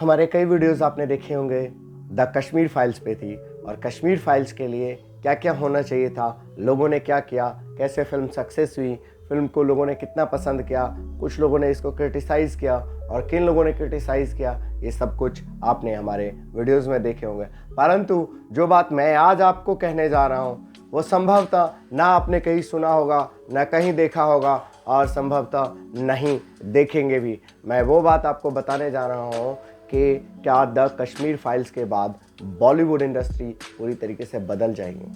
हमारे कई वीडियोस आपने देखे होंगे द कश्मीर फाइल्स पे थी, और कश्मीर फाइल्स के लिए क्या क्या होना चाहिए था, लोगों ने क्या किया, कैसे फिल्म सक्सेस हुई, फिल्म को लोगों ने कितना पसंद किया, कुछ लोगों ने इसको क्रिटिसाइज़ किया और किन लोगों ने क्रिटिसाइज़ किया, ये सब कुछ आपने हमारे वीडियोस में देखे होंगे। परंतु जो बात मैं आज आपको कहने जा रहा हूँ वो संभवतः ना आपने कहीं सुना होगा, ना कहीं देखा होगा और संभवतः नहीं देखेंगे भी। मैं वो बात आपको बताने जा रहा हूँ कि क्या द कश्मीर फाइल्स के बाद बॉलीवुड इंडस्ट्री पूरी तरीके से बदल जाएगी।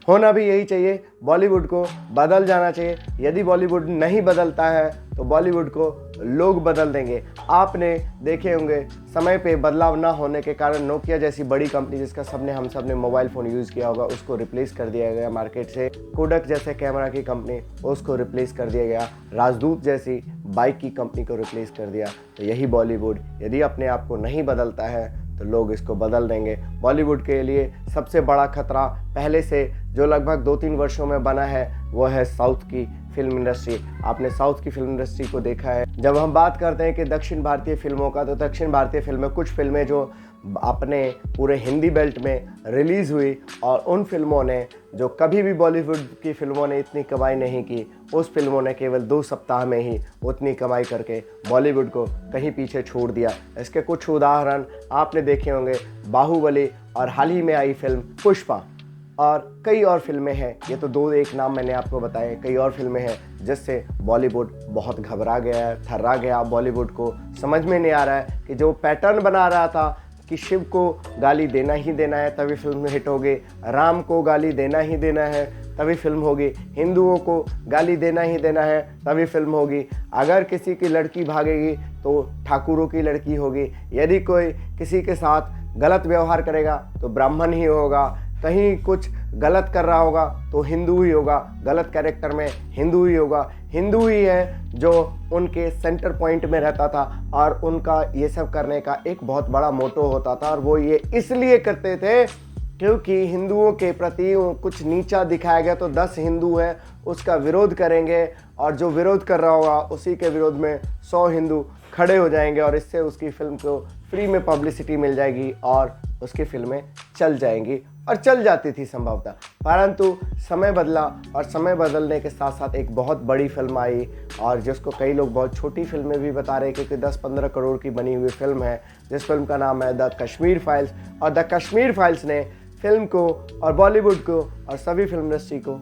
होना भी यही चाहिए, बॉलीवुड को बदल जाना चाहिए। यदि बॉलीवुड नहीं बदलता है तो बॉलीवुड को लोग बदल देंगे। आपने देखे होंगे समय पे बदलाव ना होने के कारण नोकिया जैसी बड़ी कंपनी, जिसका हम सब ने मोबाइल फ़ोन यूज़ किया होगा, उसको रिप्लेस कर दिया गया मार्केट से। कोडक जैसे कैमरा की कंपनी, उसको रिप्लेस कर दिया गया। राजदूत जैसी बाइक की कंपनी को रिप्लेस कर दिया। तो यही बॉलीवुड यदि अपने आप को नहीं बदलता है तो लोग इसको बदल देंगे। बॉलीवुड के लिए सबसे बड़ा खतरा पहले से जो लगभग 2-3 वर्षों में बना है वो है साउथ की फिल्म इंडस्ट्री। आपने साउथ की फिल्म इंडस्ट्री को देखा है। जब हम बात करते हैं कि दक्षिण भारतीय फिल्मों का, तो दक्षिण भारतीय फिल्में, कुछ फिल्में जो अपने पूरे हिंदी बेल्ट में रिलीज़ हुई और उन फिल्मों ने जो कभी भी बॉलीवुड की फिल्मों ने इतनी कमाई नहीं की, उस फिल्मों ने केवल 2 सप्ताह में ही उतनी कमाई करके बॉलीवुड को कहीं पीछे छोड़ दिया। इसके कुछ उदाहरण आपने देखे होंगे, बाहुबली और हाल ही में आई फिल्म पुष्पा, और कई और फिल्में हैं। ये तो 2-1 नाम मैंने आपको बताए, कई और फिल्में हैं जिससे बॉलीवुड बहुत घबरा गया है, थर्रा गया। बॉलीवुड को समझ में नहीं आ रहा है कि जो पैटर्न बना रहा था कि शिव को गाली देना ही देना है तभी फिल्म हिट होगी, राम को गाली देना ही देना है तभी फिल्म होगी, हिंदुओं को गाली देना ही देना है तभी फिल्म होगी, अगर किसी की लड़की भागेगी तो ठाकुरों की लड़की होगी, यदि कोई किसी के साथ गलत व्यवहार करेगा तो ब्राह्मण ही होगा, कहीं कुछ गलत कर रहा होगा तो हिंदू ही होगा, गलत कैरेक्टर में हिंदू ही होगा। हिंदू ही है जो उनके सेंटर पॉइंट में रहता था और उनका ये सब करने का एक बहुत बड़ा मोटो होता था, और वो ये इसलिए करते थे क्योंकि हिंदुओं के प्रति कुछ नीचा दिखाया गया तो 10 हिंदू हैं उसका विरोध करेंगे, और जो विरोध कर रहा होगा उसी के विरोध में 100 हिंदू खड़े हो जाएंगे, और इससे उसकी फिल्म को फ्री में पब्लिसिटी मिल जाएगी और उसकी फिल्में चल जाएंगी, और चल जाती थी संभवतः। परंतु समय बदला, और समय बदलने के साथ साथ एक बहुत बड़ी फिल्म आई, और जिसको कई लोग बहुत छोटी फिल्में भी बता रहे हैं क्योंकि 10-15 करोड़ की बनी हुई फिल्म है, जिस फिल्म का नाम है द कश्मीर फाइल्स। और द कश्मीर फाइल्स ने फिल्म को और बॉलीवुड को और सभी फिल्म इंडस्ट्री को,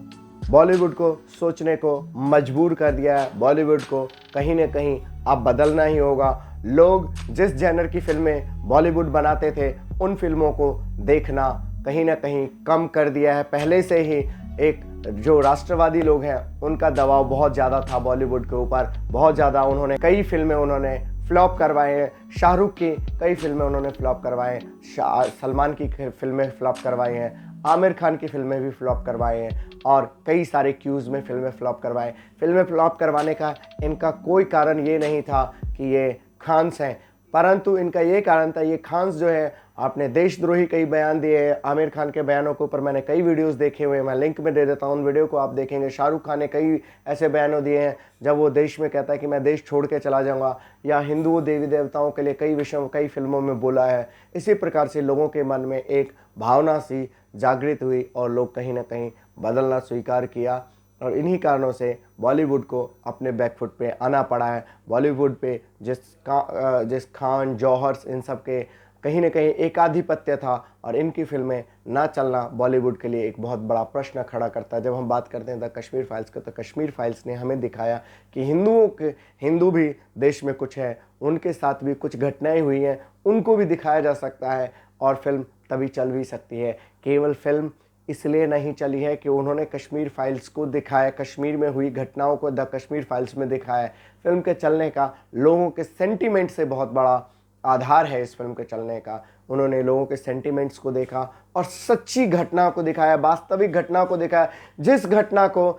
बॉलीवुड को सोचने को मजबूर कर दिया है। बॉलीवुड को कहीं ना कहीं अब बदलना ही होगा। लोग जिस जैनर की फिल्में बॉलीवुड बनाते थे उन फिल्मों को देखना कहीं ना कहीं कम कर दिया है। पहले से ही एक जो राष्ट्रवादी लोग हैं उनका दबाव बहुत ज़्यादा था बॉलीवुड के ऊपर, बहुत ज़्यादा। उन्होंने कई फिल्में उन्होंने फ्लॉप करवाए हैं, शाहरुख की कई फिल्में उन्होंने फ्लॉप करवाए हैं, सलमान की फिल्में फ्लॉप करवाई हैं, आमिर खान की फिल्में भी फ्लॉप करवाए हैं, और कई सारे क्यूज़ में फिल्में फ्लॉप करवाए। फिल्में फ्लॉप करवाने का इनका कोई कारण ये नहीं था कि ये खान्स हैं, परंतु इनका ये कारण था, ये खान्स जो है आपने देशद्रोही कई बयान दिए हैं। आमिर खान के बयानों के ऊपर मैंने कई वीडियोस देखे हुए हैं, मैं लिंक में दे देता हूँ, उन वीडियो को आप देखेंगे। शाहरुख खान ने कई ऐसे बयानों दिए हैं जब वो देश में कहता है कि मैं देश छोड़ के चला जाऊँगा, या हिंदुओं देवी देवताओं के लिए कई विषयों कई फिल्मों में बोला है। इसी प्रकार से लोगों के मन में एक भावना सी जागृत हुई और लोग कहीं ना कहीं बदलना स्वीकार किया, और इन्हीं कारणों से बॉलीवुड को अपने बैकफुट पे आना पड़ा है। बॉलीवुड पे जिस खान, जौहर, इन सब के कहीं ना कहीं एकाधिपत्य था, और इनकी फिल्में ना चलना बॉलीवुड के लिए एक बहुत बड़ा प्रश्न खड़ा करता है। जब हम बात करते हैं द कश्मीर फाइल्स का, तो कश्मीर फाइल्स ने हमें दिखाया कि हिंदू भी देश में कुछ है, उनके साथ भी कुछ घटनाएं हुई हैं, उनको भी दिखाया जा सकता है, और फिल्म तभी चल भी सकती है। केवल फिल्म इसलिए नहीं चली है कि उन्होंने कश्मीर फाइल्स को दिखाया, कश्मीर में हुई घटनाओं को द कश्मीर फाइल्स में दिखाया। फिल्म के चलने का लोगों के सेंटीमेंट से बहुत बड़ा आधार है इस फिल्म के चलने का। उन्होंने लोगों के सेंटीमेंट्स को देखा और सच्ची घटना को दिखाया, वास्तविक घटना को दिखाया। जिस घटना को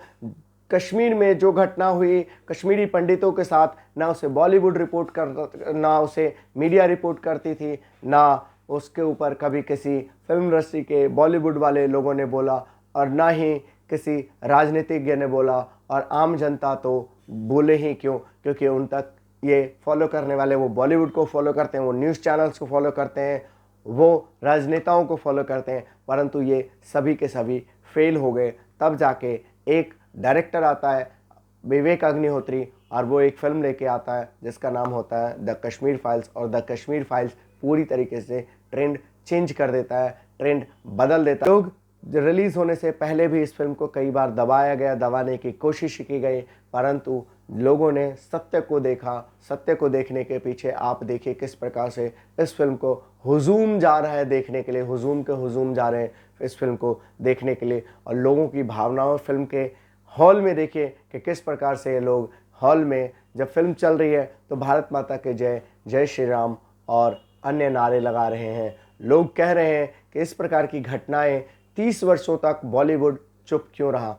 कश्मीर में जो घटना हुई कश्मीरी पंडितों के साथ, ना उसे बॉलीवुड रिपोर्ट कर, ना उसे मीडिया रिपोर्ट करती थी, ना उसके ऊपर कभी किसी फिल्म इंडस्ट्री के बॉलीवुड वाले लोगों ने बोला, और ना ही किसी राजनीतिज्ञ ने बोला, और आम जनता तो बोले ही क्यों, क्योंकि उन तक ये फॉलो करने वाले वो बॉलीवुड को फॉलो करते हैं, वो न्यूज़ चैनल्स को फॉलो करते हैं, वो राजनेताओं को फॉलो करते हैं, परंतु ये सभी के सभी फेल हो गए। तब जाके एक डायरेक्टर आता है विवेक अग्निहोत्री और वो एक फ़िल्म लेके आता है जिसका नाम होता है द कश्मीर फाइल्स, और द कश्मीर फाइल्स पूरी तरीके से ट्रेंड चेंज कर देता है, ट्रेंड बदल देता है। लोग रिलीज़ होने से पहले भी इस फिल्म को कई बार दबाया गया, दबाने की कोशिश की गई, परंतु लोगों ने सत्य को देखा। सत्य को देखने के पीछे आप देखिए किस प्रकार से इस फिल्म को हुजूम जा रहा है देखने के लिए, हुजूम के हुजूम जा रहे हैं इस फिल्म को देखने के लिए। और लोगों की भावनाओं फिल्म के हॉल में देखिए कि किस प्रकार से ये लोग हॉल में जब फिल्म चल रही है तो भारत माता के जय, जय श्री राम और अन्य नारे लगा रहे हैं। लोग कह रहे हैं कि इस प्रकार की घटनाएं 30 वर्षों तक बॉलीवुड चुप क्यों रहा।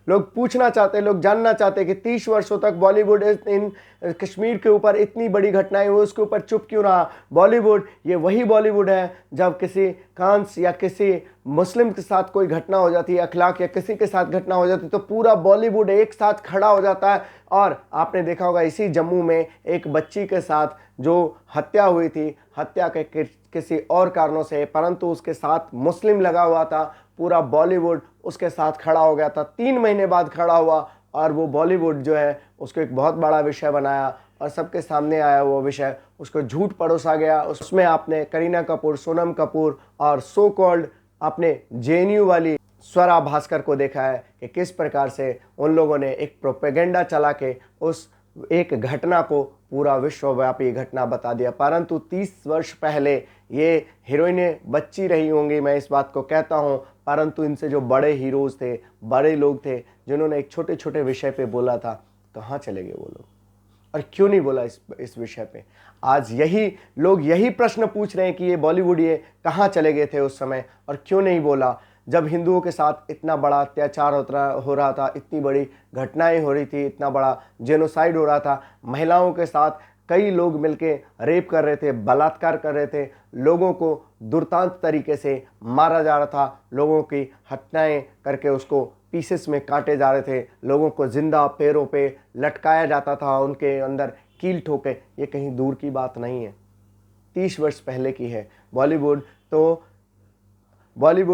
लोग पूछना चाहते हैं, लोग जानना चाहते हैं कि 30 वर्षों तक बॉलीवुड इन कश्मीर के ऊपर इतनी बड़ी घटनाएं हुई, उसके ऊपर चुप क्यों रहा। बॉलीवुड ये वही बॉलीवुड है जब किसी कांस या किसी मुस्लिम के साथ कोई घटना हो जाती है, अखलाक या किसी के साथ घटना हो जाती है, तो पूरा बॉलीवुड एक साथ खड़ा हो जाता है। और आपने देखा होगा इसी जम्मू में एक बच्ची के साथ जो हत्या हुई थी, हत्या के किसी और कारणों से, परंतु उसके साथ मुस्लिम लगा हुआ था, पूरा बॉलीवुड उसके साथ खड़ा हो गया था। 3 महीने बाद खड़ा हुआ और वो बॉलीवुड जो है उसको एक बहुत बड़ा विषय बनाया और सबके सामने आया वो विषय, उसको झूठ परोसा गया। उसमें आपने करीना कपूर, सोनम कपूर और सो कॉल्ड आपने जेएनयू वाली स्वरा भास्कर को देखा है कि किस प्रकार से उन लोगों ने एक प्रोपेगेंडा चला के उस एक घटना को पूरा विश्वव्यापी घटना बता दिया। परंतु 30 वर्ष पहले ये हीरोइनें बच्ची रही होंगी, मैं इस बात को कहता हूँ, परंतु इनसे जो बड़े हीरोज़ थे, बड़े लोग थे जिन्होंने एक छोटे छोटे विषय पे बोला था, कहाँ चले गए वो लोग और क्यों नहीं बोला इस विषय पे। आज यही लोग यही प्रश्न पूछ रहे हैं कि ये बॉलीवुड ये कहाँ चले गए थे उस समय और क्यों नहीं बोला, जब हिंदुओं के साथ इतना बड़ा अत्याचार हो रहा था, इतनी बड़ी घटनाएं हो रही थी, इतना बड़ा जेनोसाइड हो रहा था, महिलाओं के साथ कई लोग मिलके रेप कर रहे थे, बलात्कार कर रहे थे, लोगों को दुर्दांत तरीके से मारा जा रहा था, लोगों की हत्याएं करके उसको पीसेस में काटे जा रहे थे, लोगों को जिंदा पैरों पे लटकाया जाता था, उनके अंदर कील ठोके। ये कहीं दूर की बात नहीं है, 30 वर्ष पहले की है। बॉलीवुड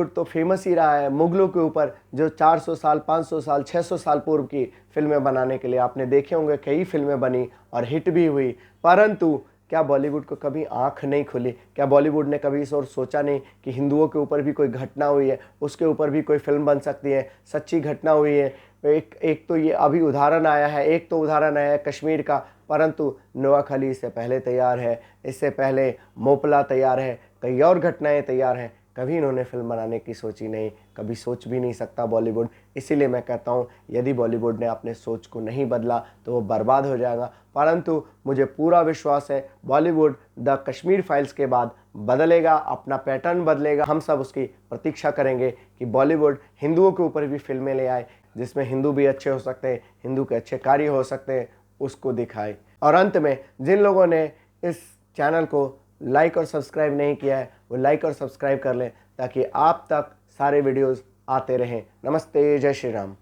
तो फेमस ही रहा है मुगलों के ऊपर, जो 400 साल, 500 साल, 600 साल पूर्व की फिल्में बनाने के लिए आपने देखे होंगे कई फिल्में बनी और हिट भी हुई। परंतु क्या बॉलीवुड को कभी आंख नहीं खुली? क्या बॉलीवुड ने कभी इस और सोचा नहीं कि हिंदुओं के ऊपर भी कोई घटना हुई है, उसके ऊपर भी कोई फिल्म बन सकती है, सच्ची घटना हुई है। एक तो ये अभी उदाहरण आया है, एक तो उदाहरण आया है कश्मीर का, परंतु नोआखाली इससे पहले तैयार है, इससे पहले मोपला तैयार है, कई और घटनाएं तैयार हैं। कभी इन्होंने फिल्म बनाने की सोची नहीं, कभी सोच भी नहीं सकता बॉलीवुड। इसीलिए मैं कहता हूँ यदि बॉलीवुड ने अपने सोच को नहीं बदला तो वो बर्बाद हो जाएगा। परंतु मुझे पूरा विश्वास है बॉलीवुड द कश्मीर फाइल्स के बाद बदलेगा, अपना पैटर्न बदलेगा। हम सब उसकी प्रतीक्षा करेंगे कि बॉलीवुड हिंदुओं के ऊपर भी फिल्में ले आए जिसमें हिंदू भी अच्छे हो सकते हैं, हिंदू के अच्छे कार्य हो सकते हैं, उसको दिखाए। और अंत में जिन लोगों ने इस चैनल को लाइक और सब्सक्राइब नहीं किया है वो लाइक और सब्सक्राइब कर लें ताकि आप तक सारे वीडियोस आते रहें। नमस्ते, जय श्री राम।